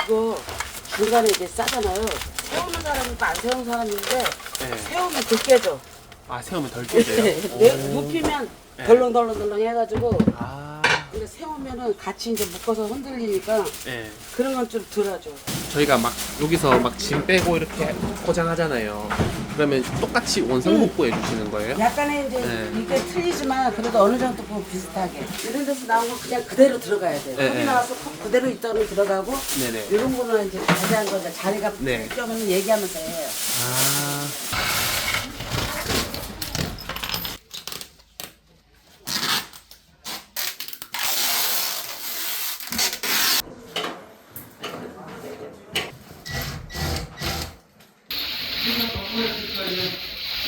이거 중간에 이제 싸잖아요. 세우는 사람은 안 세우는 사람인데 예. 세우면 덜 깨져. 아, 세우면 덜 깨져요. 눕히면 네. 덜렁덜렁덜렁 해가지고 아, 근데 세우면은 같이 이제 묶어서 흔들리니까 예. 그런 건 좀 덜하죠. 저희가 막 여기서 막 짐 빼고 이렇게 포장하잖아요. 그러면 똑같이 원상복구 해주시는 거예요? 약간의 이제 네. 이게 틀리지만 그래도 어느 정도 보면 비슷하게 이런 데서 나온 건 그냥 그대로 들어가야 돼요. 네, 컵이 네. 나와서 컵 그대로 있다는 들어가고 네네. 이런 거는 이제 자세한 거 이제 자리가 네. 필요하면 얘기하면서 해요. 아,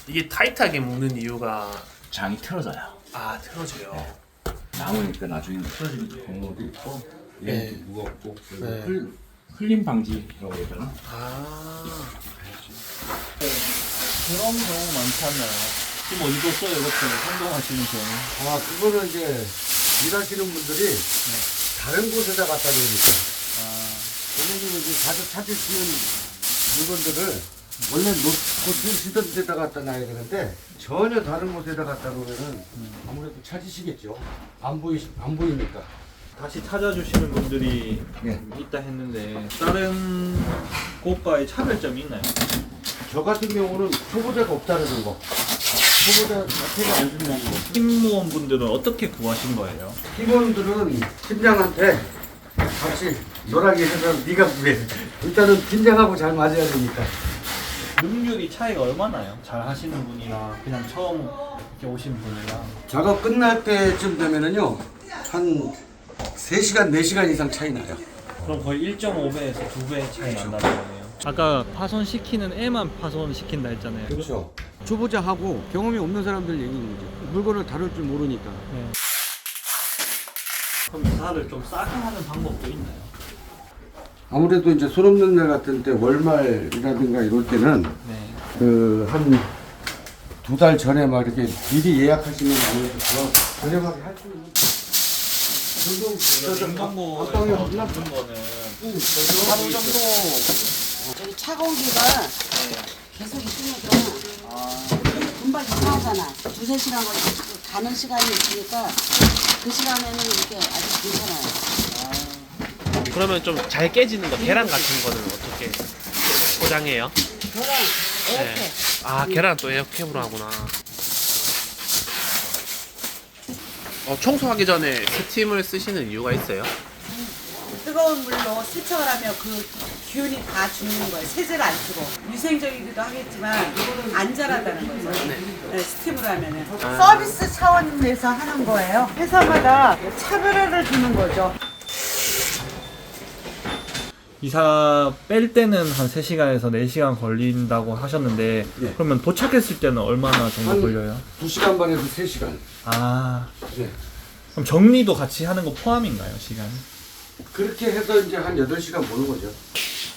이게 타이트하게 묶는 이유가 장이 틀어져요. 아, 틀어져요. 나오니까 나중에 틀어지는 경우도 있고 네. 얘는 무겁고 네. 흘림 방지라고 해야 되나? 아, 그런 경우 많잖아요. 지금 어디도 써요, 이렇게 행동하시는 경우. 아, 그거는 이제 일하시는 분들이 다른 곳에다 갖다 놓으니까. 본인이 이제 자주 찾을 수 있는 물건들을 원래 놓고 쓰시던 데다 갖다 놔야 되는데 전혀 다른 곳에다 갖다 놓으면은 아무래도 찾으시겠죠. 안 보이니까. 다시 찾아주시는 분들이 네. 있다 했는데 다른 곳과의 차별점이 있나요? 저 같은 경우는 초보자가 없다는 거. 초보자 자체가 안 준다는 거. 팀무원분들은 어떻게 구하신 거예요? 팀원들은 팀장한테 같이 놀아게 해서 네가 구해. 일단은 팀장하고 잘 맞아야 되니까. 능률이 차이가 얼마나요? 잘 하시는 분이랑 그냥 처음 이렇게 오신 분이랑. 작업 끝날 때쯤 되면은요 한 3시간, 4시간 이상 차이 나요. 그럼 거의 1.5배에서 2배 차이 난다는 거네요. 아까 파손시키는 애만 파손시킨다 했잖아요. 그렇죠. 초보자하고 경험이 없는 사람들 얘기인 거죠. 물건을 다룰 줄 모르니까. 그럼 이사를 좀 싸게 하는 방법도 있나요? 아무래도 이제 손 없는 날 같은 때 월말이라든가 이럴 때는 네. 그 한 2달 전에 막 이렇게 미리 예약하시면 아무래도 더 저렴하게 할 수 있는. 냉동고에서 넣는 거는 하루 정도. 저기 차가운기가 계속 있으니까 금방 이상하잖아. 2-3시간 걸리고 가는 시간이 있으니까 그 시간에는 이렇게 아주 괜찮아요. 그러면 좀 잘 깨지는 거 계란 같은 거는 어떻게 포장해요? 저랑 이렇게 네. 아, 계란 또 에어캡으로 하구나. 청소하기 전에 스팀을 쓰시는 이유가 있어요? 뜨거운 물로 세척을 하면 그 기운이 다 죽는 거예요. 세제를 안 쓰고 위생적이기도 하겠지만 안 자라다는 거죠. 네, 스팀으로 하면은 서비스 차원에서 하는 거예요. 회사마다 차별화를 두는 거죠. 이사 뺄 때는 한 3시간에서 4시간 걸린다고 하셨는데 네. 그러면 도착했을 때는 얼마나 정도 한- 걸려요? 2시간 반에서 3시간. 아, 네. 그럼 정리도 같이 하는 거 포함인가요, 시간이? 그렇게 해서 이제 한 8시간 보는 거죠.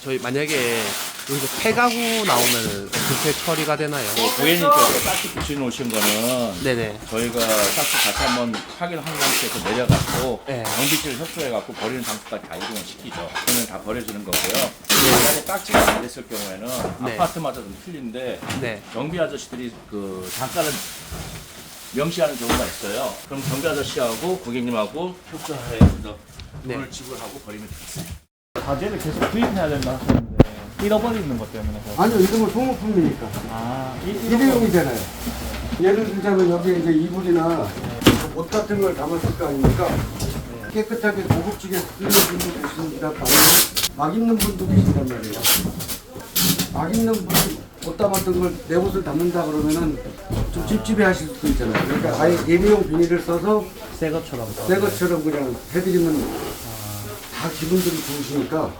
저희 만약에 여기서 폐가구 나오면은 어떻게 처리가 되나요? 고객님께서 딱지 붙여놓으신 거는 네네. 저희가 딱지 다시 한번 확인한 상태에서 내려갖고 네. 정비실을 협조해갖고 버리는 장소까지 다 이동을 시키죠. 그러면 다 버려지는 거고요. 만약에 딱지가 안 됐을 경우에는 네. 아파트마다 좀 틀린데 네. 경비 아저씨들이 그 단가를 명시하는 경우가 있어요. 그럼 경비 아저씨하고 고객님하고 협조해서 돈을 지불하고 버리면 되겠어요. 과제를 계속 구입해야 된다 하셨는데 잃어버리는 것 때문에 그래서. 아니요, 이름은 소모품이니까. 일회용이잖아요. 예를 들자면 여기 이제 이불이나 옷 같은 걸 담았을 거 아닙니까? 깨끗하게 고급지게 쓰는 분도 계십니다. 막 입는 분도 계신단 말이에요. 막 입는 분, 옷 담았던 걸 내 옷을 담는다 그러면은 좀 찝찝해 하실 수도 있잖아요. 그러니까 아예 일회용 비닐을 써서 새 것처럼. 그냥 해드리면 다 기분들이 좋으시니까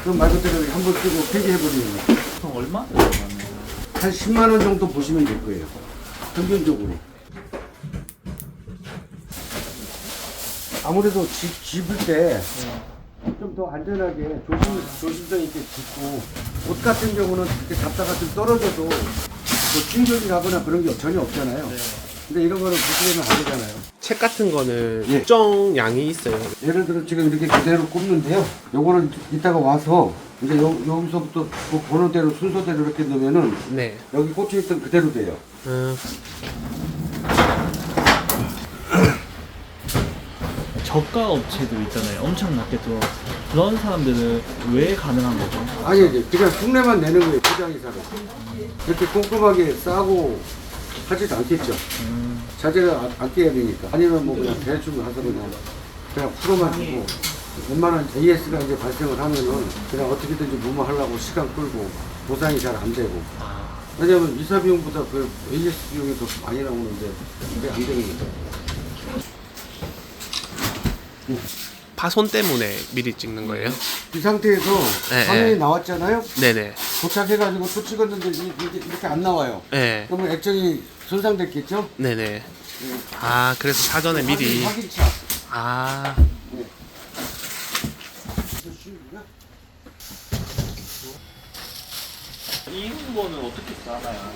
그럼 말 그대로 한 번 쓰고 폐기해버리는 거예요. 보통 얼마 정도 받나요? 한 10만 원 정도 보시면 될 거예요. 평균적으로. 아무래도 집을 때 좀 더 안전하게 조심성 있게 짓고 옷 같은 경우는 이렇게 잡다가 좀 떨어져도 뭐 충격이 가거나 그런 게 전혀 없잖아요. 근데 이런 거는 부수려면 안 되잖아요. 책 같은 거는 예. 특정 양이 있어요. 예를 들어 지금 이렇게 그대로 꼽는데요. 요거는 이따가 와서 이제 여기서부터 그 번호대로 순서대로 이렇게 넣으면은 네. 여기 꽂혀있던 그대로 돼요. 저가 업체들 있잖아요. 엄청 낮게 들어. 그런 사람들은 왜 가능한 거죠? 아니 이제 그냥 흉내만 내는 거예요. 포장이사로. 이렇게 꼼꼼하게 싸고 하지도 않겠죠. 자재를 아껴야 되니까. 아니면 뭐 그냥 대충 가서 그냥 풀어만 주고 웬만한 AS가 이제 발생을 하면은 그냥 어떻게든지 무마하려고 시간 끌고 보상이 잘 안 되고. 왜냐면 이사 비용보다 그 AS 비용이 더 많이 나오는데 그게 안 되는 거죠. 파손 때문에 미리 찍는 거예요? 이 상태에서 네, 화면이 네. 나왔잖아요. 네네. 도착해가지고 또 찍었는데 이렇게 안 나와요. 네. 그러면 액정이 손상됐겠죠? 네네. 아, 그래서 사전에 미리. 확인차. 아, 이런 거는 어떻게 싸나요?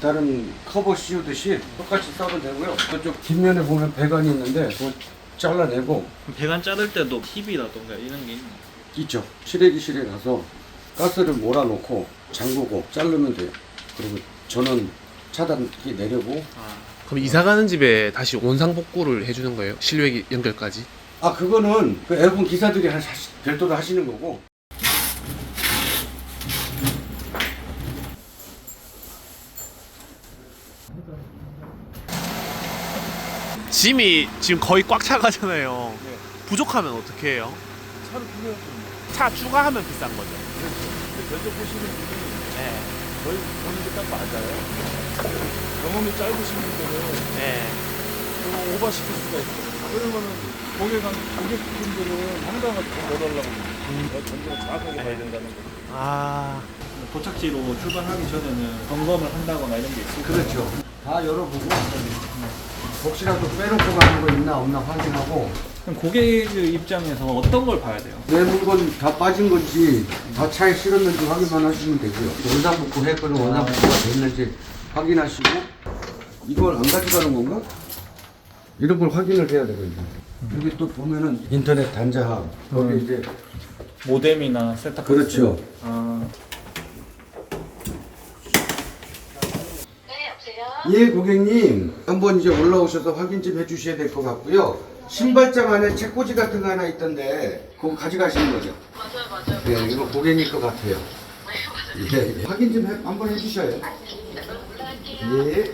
다른 커버 씌우듯이 똑같이 싸면 되고요. 저쪽 뒷면에 보면 배관이 있는데 그거 잘라내고 배관 자를 때도 팁이라던가 이런 게 있나요? 있죠. 실외기실에 가서 가스를 몰아놓고 잠그고 자르면 돼요. 그리고 전원 차단기 내려고. 그럼 이사 가는 집에 다시 원상복구를 해주는 거예요? 실외기 연결까지? 아 그거는 그 에어컨 기사들이 별도로 하시는 거고. 짐이 지금 거의 꽉 차가잖아요. 부족하면 어떻게 해요? 차를 빌려야죠. 차 추가하면 비싼 거죠. 면접 보시는 분이 저희 보는 게 딱 맞아요. 경험이 짧으신 분들은 네. 좀 오버시킬 수가 있어요. 그러면은 관객분들은 상당하게 더 넣어달라고 전제가 정확하게 봐야 된다는 거죠. 아, 도착지로 출발하기 전에는 점검을 한다거나 이런 게 있어요. 그렇죠. 다 열어보고 혹시라도 빼놓고 가는 거 있나 없나 확인하고 그럼 고객 입장에서 어떤 걸 봐야 돼요? 내 물건 다 빠진 건지 다 차에 실었는지 확인만 하시면 되고요. 원상복구 했거나 원상복구가 됐는지 확인하시고 이걸 안 가져가는 건가? 이런 걸 확인을 해야 되거든요. 여기 또 보면은 인터넷 단자함 거기 이제 모뎀이나 셋탑. 그렇죠. 아, 예 고객님 한번 이제 올라오셔서 확인 좀 해주셔야 될 것 같고요. 신발장 안에 책꽂이 같은 거 하나 있던데 그거 가져가시는 거죠? 맞아요. 네, 이거 고객님 것 같아요. 예. 확인 좀 한번 해주셔요. 예.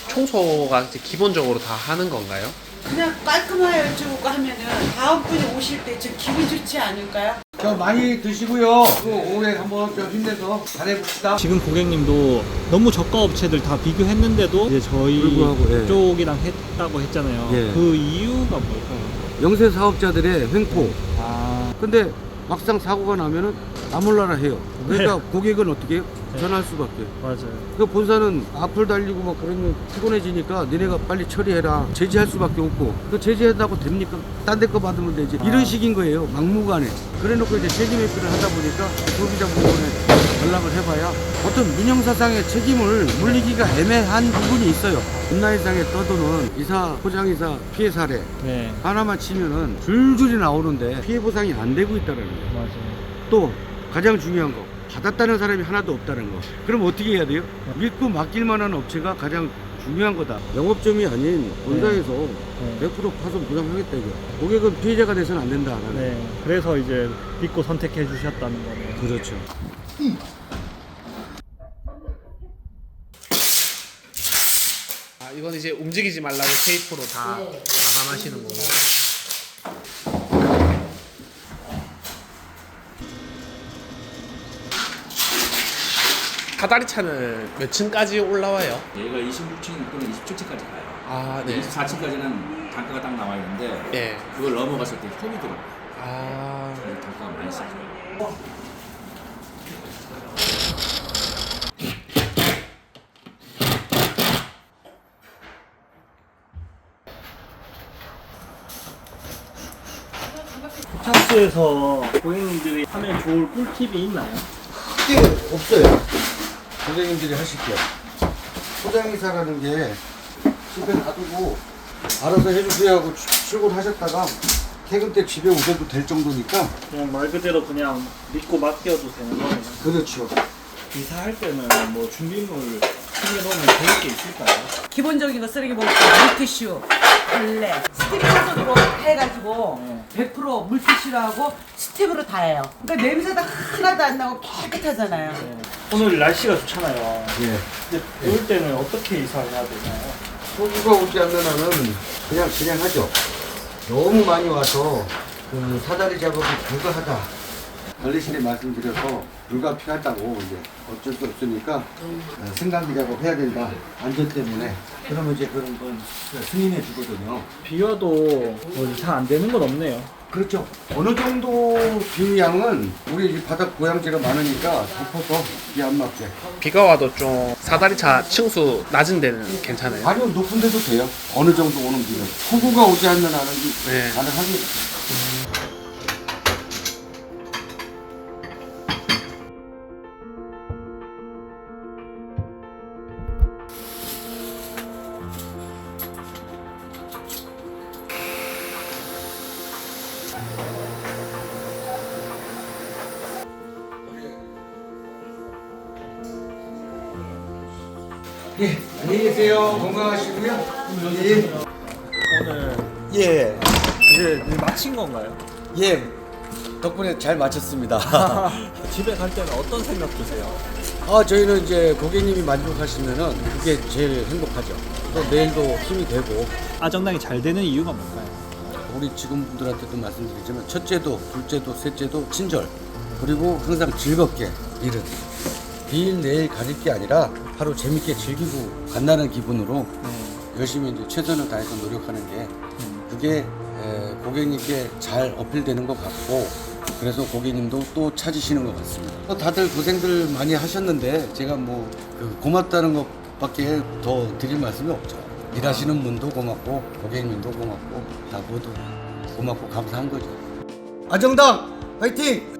청소가 이제 기본적으로 다 하는 건가요? 그냥 깔끔하게 여쭤보고 하면은 다음 분이 오실 때 좀 기분 좋지 않을까요? 저 많이 드시고요. 또 오후에 한번 좀 힘내서 잘해봅시다. 지금 고객님도 너무 저가 업체들 다 비교했는데도 이제 저희 불구하고, 예. 쪽이랑 했다고 했잖아요. 예. 그 이유가 뭘까요? 영세 사업자들의 횡포. 아, 근데 막상 사고가 나면은 나몰라라 해요. 그러니까 고객은 어떻게 해요? 전화할 수밖에. 맞아요. 그 본사는 앞을 달리고 막 그러면 피곤해지니까 너네가 빨리 처리해라. 제지할 수밖에 없고. 그 제지한다고 됩니까? 딴 데 거 받으면 되지. 이런 식인 거예요. 막무가내. 그래 놓고 이제 책임 회피를 하다 보니까 소비자분들에 연락을 해봐야 어떤 민형사상의 책임을 물리기가 애매한 부분이 있어요. 온라인상에 떠도는 이사, 포장이사 피해 사례 네, 하나만 치면은 줄줄이 나오는데 피해 보상이 안 되고 있다는 거예요. 맞아요. 또 가장 중요한 거 받았다는 사람이 하나도 없다는 거. 그럼 어떻게 해야 돼요? 믿고 맡길 만한 업체가 가장 중요한 거다. 영업점이 아닌 본사에서 100% 파손 보장하겠다 이거. 고객은 피해자가 돼서는 안 된다. 나는. 네. 그래서 이제 믿고 선택해 주셨다는 거네요. 그렇죠. 아, 이건 이제 움직이지 말라고 테이프로 다 마감하시는 거고. 사다리 차는 몇 층까지 올라와요? 얘가 26층 또는 27층까지 가요. 아, 네. 24층까지는 단가가 딱 나와 있는데 예. 그걸 넘어갔을 때 홈이 들어가요. 아, 그래서 단가가 많이 싸져요. 차수에서 고객님들이 하면 좋을 꿀팁이 있나요? 크게 없어요. 고객님들이 하실게요. 포장이사라는 게 집에 놔두고 알아서 해주세요 하고 출근하셨다가 퇴근 때 집에 오셔도 될 정도니까. 그냥 말 그대로 그냥 믿고 맡겨도 되는 거네요. 그렇죠. 이사할 때는 뭐 준비물 챙겨놓으면 좋을 게 있을까요? 기본적인 거 쓰레기 봉투, 물티슈, 걸레, 스팀 파손으로 해가지고 100% 물티슈로 하고 스팀으로 다 해요. 그러니까 냄새도 하나도 안 나고 깨끗하잖아요. 오늘 날씨가 좋잖아요. 예. 근데 이럴 때는 어떻게 이사를 해야 되나요? 소주가 오지 않는 한은 그냥 진행하죠. 너무 많이 와서 그 사다리 작업이 불가하다. 관리실에 말씀드려서 불가피하다고 이제 어쩔 수 없으니까 승강기 작업 해야 된다. 안전 때문에. 그러면 이제 그런 건 승인해 주거든요. 비 와도 뭐 이사 안 되는 건 없네요. 그렇죠. 어느 정도 비 양은 우리 이 바닥 고양지가 많으니까 덮어서 비 안 맞게. 비가 와도 좀 사다리차 층수 낮은 데는 괜찮아요? 아니요, 높은 데도 돼요. 어느 정도 오는 비는. 폭우가 오지 않는 한은 네. 가능합니다. 예, 안녕히 계세요. 건강하시고요. 예. 오늘 예, 이제 마친 건가요? 예. 덕분에 잘 마쳤습니다. 집에 갈 때는 어떤 생각 드세요? 저희는 이제 고객님이 만족하시면은 그게 제일 행복하죠. 또 내일도 힘이 되고, 아정당이 잘 되는 이유가 뭘까요? 우리 직원분들한테도 말씀드리지만 첫째도, 둘째도, 셋째도 친절, 그리고 항상 즐겁게 일은 비일 내일 가릴 게 아니라 하루 재밌게 즐기고 간다는 기분으로 열심히 이제 최선을 다해서 노력하는 게 그게 고객님께 잘 어필되는 것 같고, 그래서 고객님도 또 찾으시는 것 같습니다. 다들 고생들 많이 하셨는데 제가 뭐 고맙다는 것밖에 더 드릴 말씀이 없죠. 일하시는 분도 고맙고 고객님도 고맙고 다 모두 고맙고 감사한 거죠. 아정당 화이팅!